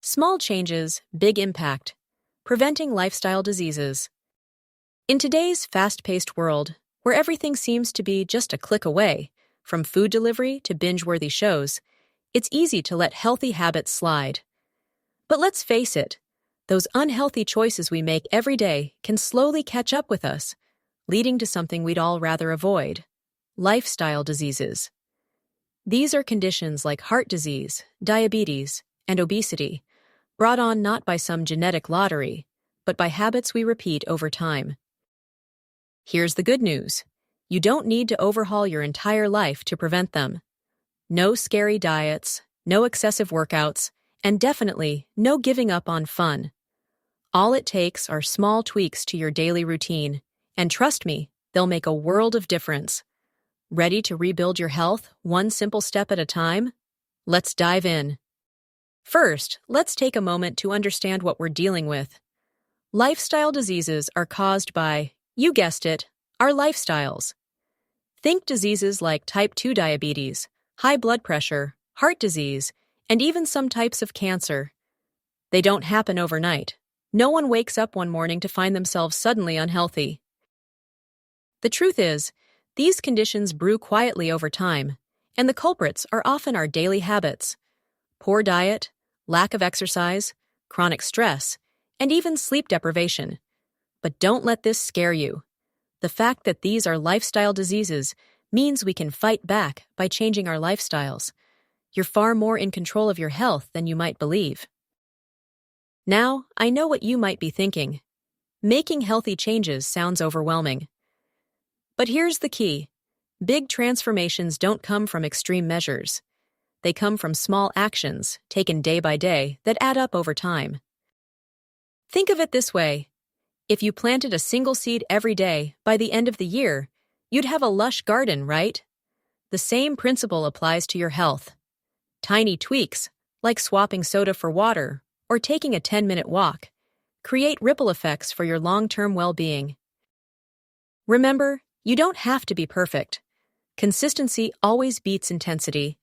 Small changes, big impact. Preventing lifestyle diseases. In today's fast-paced world, where everything seems to be just a click away, from food delivery to binge-worthy shows, it's easy to let healthy habits slide. But let's face it, those unhealthy choices we make every day can slowly catch up with us, leading to something we'd all rather avoid: lifestyle diseases. These are conditions like heart disease, diabetes, and obesity, brought on not by some genetic lottery, but by habits we repeat over time. Here's the good news. You don't need to overhaul your entire life to prevent them. No scary diets, no excessive workouts, and definitely no giving up on fun. All it takes are small tweaks to your daily routine, and trust me, they'll make a world of difference. Ready to rebuild your health one simple step at a time? Let's dive in. First, let's take a moment to understand what we're dealing with. Lifestyle diseases are caused by, you guessed it, our lifestyles. Think diseases like type 2 diabetes, high blood pressure, heart disease, and even some types of cancer. They don't happen overnight. No one wakes up one morning to find themselves suddenly unhealthy. The truth is, these conditions brew quietly over time, and the culprits are often our daily habits: poor diet, lack of exercise, chronic stress, and even sleep deprivation. But don't let this scare you. The fact that these are lifestyle diseases means we can fight back by changing our lifestyles. You're far more in control of your health than you might believe. Now, I know what you might be thinking. Making healthy changes sounds overwhelming. But here's the key. Big transformations don't come from extreme measures. They come from small actions, taken day by day, that add up over time. Think of it this way. If you planted a single seed every day, by the end of the year, you'd have a lush garden, right? The same principle applies to your health. Tiny tweaks, like swapping soda for water or taking a 10-minute walk, create ripple effects for your long-term well-being. Remember, you don't have to be perfect. Consistency always beats intensity.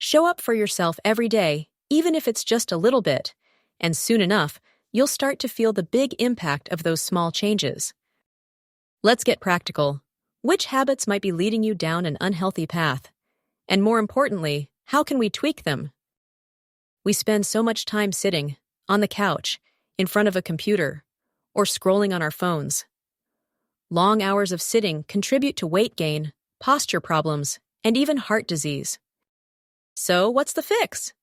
Show up for yourself every day, even if it's just a little bit, and soon enough, you'll start to feel the big impact of those small changes. Let's get practical. Which habits might be leading you down an unhealthy path? And more importantly, how can we tweak them? We spend so much time sitting, on the couch, in front of a computer, or scrolling on our phones. Long hours of sitting contribute to weight gain, posture problems, and even heart disease. So, what's the fix?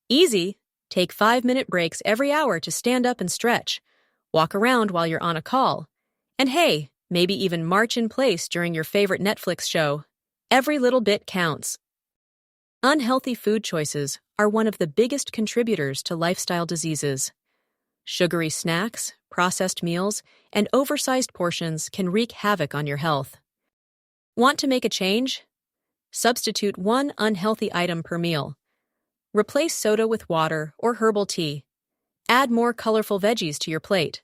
Easy. Take 5-minute breaks every hour to stand up and stretch. Walk around while you're on a call. And hey, maybe even march in place during your favorite Netflix show. Every little bit counts. Unhealthy food choices are one of the biggest contributors to lifestyle diseases. Sugary snacks, processed meals, and oversized portions can wreak havoc on your health. Want to make a change? Substitute one unhealthy item per meal. Replace soda with water or herbal tea. Add more colorful veggies to your plate.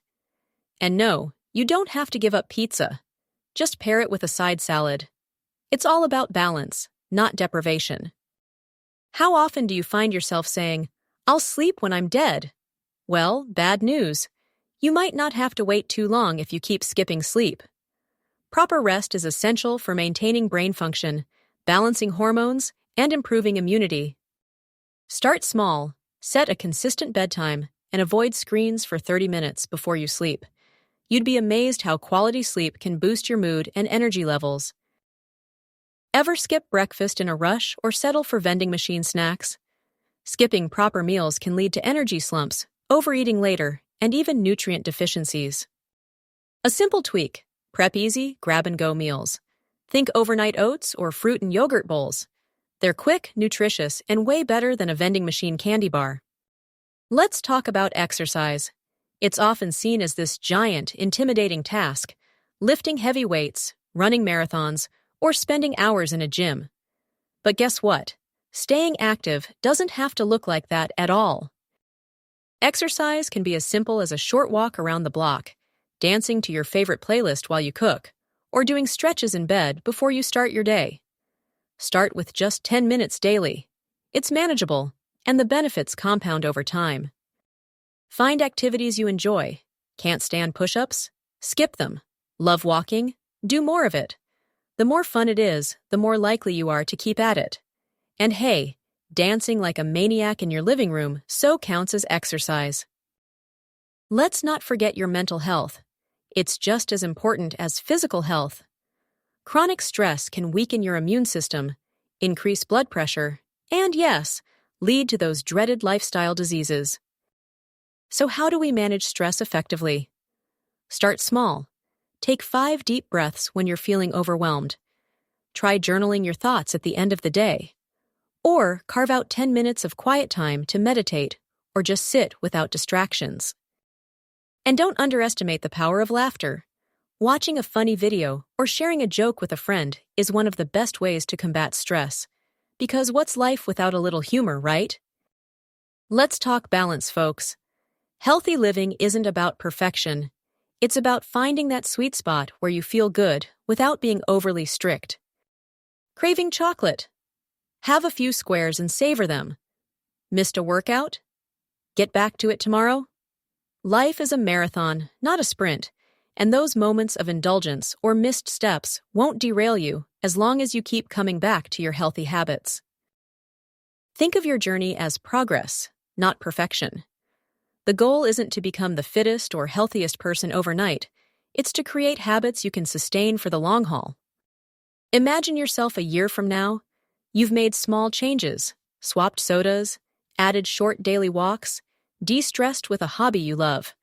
And no, you don't have to give up pizza. Just pair it with a side salad. It's all about balance, not deprivation. How often do you find yourself saying, "I'll sleep when I'm dead"? Well, bad news. You might not have to wait too long if you keep skipping sleep. Proper rest is essential for maintaining brain function, balancing hormones, and improving immunity. Start small, set a consistent bedtime, and avoid screens for 30 minutes before you sleep. You'd be amazed how quality sleep can boost your mood and energy levels. Ever skip breakfast in a rush or settle for vending machine snacks? Skipping proper meals can lead to energy slumps, overeating later, and even nutrient deficiencies. A simple tweak: prep easy, grab-and-go meals. Think overnight oats or fruit and yogurt bowls. They're quick, nutritious, and way better than a vending machine candy bar. Let's talk about exercise. It's often seen as this giant, intimidating task: lifting heavy weights, running marathons, or spending hours in a gym. But guess what? Staying active doesn't have to look like that at all. Exercise can be as simple as a short walk around the block, dancing to your favorite playlist while you cook, or doing stretches in bed before you start your day. Start with just 10 minutes daily. It's manageable, and the benefits compound over time. Find activities you enjoy. Can't stand push-ups? Skip them. Love walking? Do more of it. The more fun it is, the more likely you are to keep at it. And hey, dancing like a maniac in your living room so counts as exercise. Let's not forget your mental health. It's just as important as physical health. Chronic stress can weaken your immune system, increase blood pressure, and yes, lead to those dreaded lifestyle diseases. So how do we manage stress effectively? Start small. Take 5 deep breaths when you're feeling overwhelmed. Try journaling your thoughts at the end of the day. Or carve out 10 minutes of quiet time to meditate or just sit without distractions. And don't underestimate the power of laughter. Watching a funny video or sharing a joke with a friend is one of the best ways to combat stress. Because what's life without a little humor, right? Let's talk balance, folks. Healthy living isn't about perfection. It's about finding that sweet spot where you feel good without being overly strict. Craving chocolate? Have a few squares and savor them. Missed a workout? Get back to it tomorrow? Life is a marathon, not a sprint, and those moments of indulgence or missed steps won't derail you as long as you keep coming back to your healthy habits. Think of your journey as progress, not perfection. The goal isn't to become the fittest or healthiest person overnight. It's to create habits you can sustain for the long haul. Imagine yourself a year from now. You've made small changes, swapped sodas, added short daily walks, de-stressed with a hobby you love.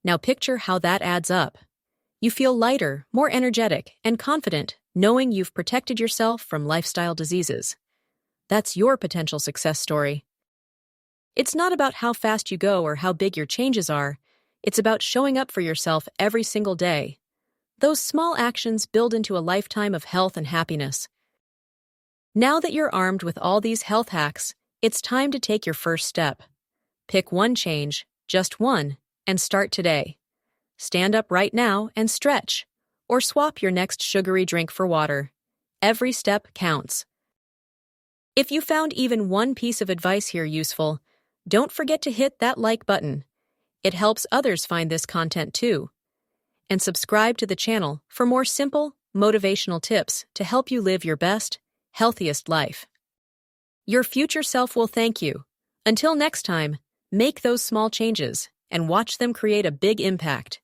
Now picture how that adds up. You feel lighter, more energetic, and confident, knowing you've protected yourself from lifestyle diseases. That's your potential success story. It's not about how fast you go or how big your changes are. It's about showing up for yourself every single day. Those small actions build into a lifetime of health and happiness. Now that you're armed with all these health hacks, it's time to take your first step. Pick one change, just one, and start today. Stand up right now and stretch, or swap your next sugary drink for water. Every step counts. If you found even one piece of advice here useful, don't forget to hit that like button. It helps others find this content too. And subscribe to the channel for more simple, motivational tips to help you live your best, healthiest life. Your future self will thank you. Until next time, make those small changes and watch them create a big impact.